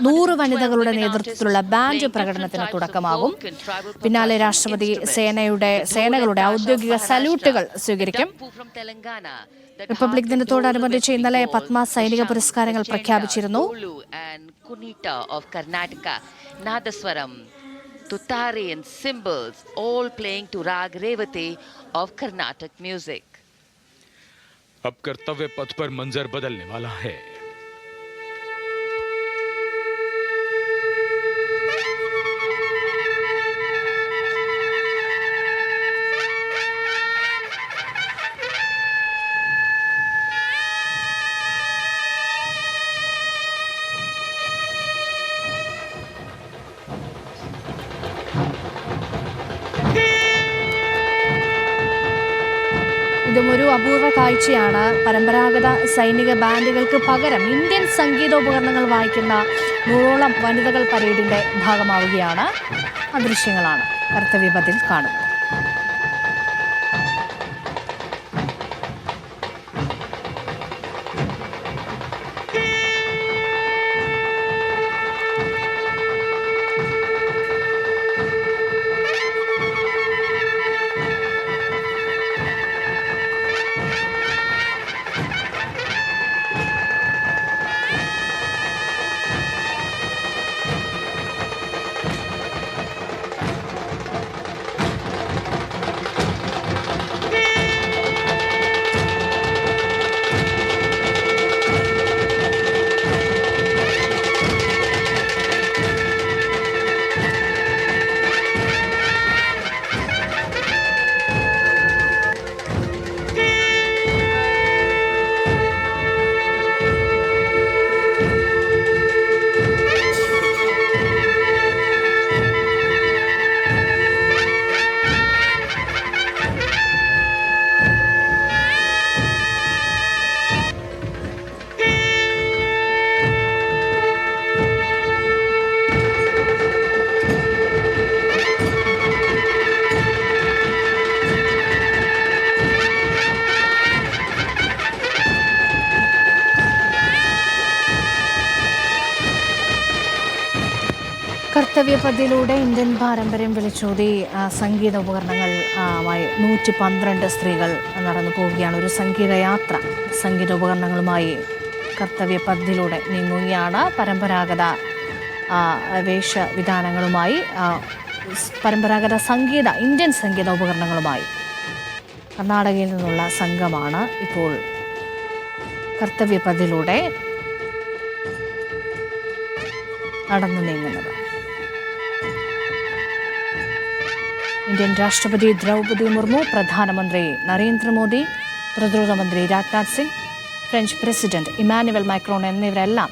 100 വനിതകളുടെ നേതൃത്വത്തിലുള്ള ബാൻഡ് പ്രകടനത്തിന് തുടക്കമാകും. പിന്നാലെ രാഷ്ട്രപതി സേനകളുടെ ഔദ്യോഗിക സല്യൂട്ടുകൾ സ്വീകരിക്കും. റിപ്പബ്ലിക് ദിനത്തോടനുബന്ധിച്ച് ഇന്നലെ പത്മ സൈനിക പുരസ്കാരങ്ങൾ പ്രഖ്യാപിച്ചിരുന്നു. Tutare and cymbals all playing to Rag Revati of Carnatic music. अब कर्तव्य पथ पर मंजर बदलने वाला है. ഇതും ഒരു അപൂർവ കാഴ്ചയാണ്. പരമ്പരാഗത സൈനിക ബാൻഡുകൾക്ക് പകരം ഇന്ത്യൻ സംഗീതോപകരണങ്ങൾ വായിക്കുന്ന 100ഓളം വനിതകൾ പരേഡിന്റെ ഭാഗമാവുകയാണ്. ആ ദൃശ്യങ്ങളാണ് കർത്തവ്യപഥിൽ കാണുന്നത്. കർത്തവ്യപഥിയിലൂടെ ഇന്ത്യൻ പാരമ്പര്യം വിളിച്ചോതി സംഗീത ഉപകരണങ്ങളുമായി 112 സ്ത്രീകൾ നടന്നു പോവുകയാണ്. ഒരു സംഗീതയാത്ര സംഗീതോപകരണങ്ങളുമായി കർത്തവ്യപഥിയിലൂടെ നീങ്ങുകയാണ്. പരമ്പരാഗത വേഷവിധാനങ്ങളുമായി പരമ്പരാഗത ഇന്ത്യൻ സംഗീതോപകരണങ്ങളുമായി കർണാടകയിൽ നിന്നുള്ള സംഘമാണ് ഇപ്പോൾ കർത്തവ്യപഥിയിലൂടെ നടന്നു നീങ്ങുന്നത്. ഇന്ത്യൻ രാഷ്ട്രപതി ദ്രൗപദി മുർമു, പ്രധാനമന്ത്രി നരേന്ദ്രമോദി, പ്രതിരോധ മന്ത്രി Rajnath Singh, French president Emmanuel Macron എന്നിവരെല്ലാം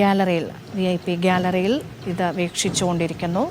ഗാലറിയിൽ VIP ഗാലറിയിൽ ഇത് വീക്ഷിച്ചുകൊണ്ടിരിക്കുന്നു.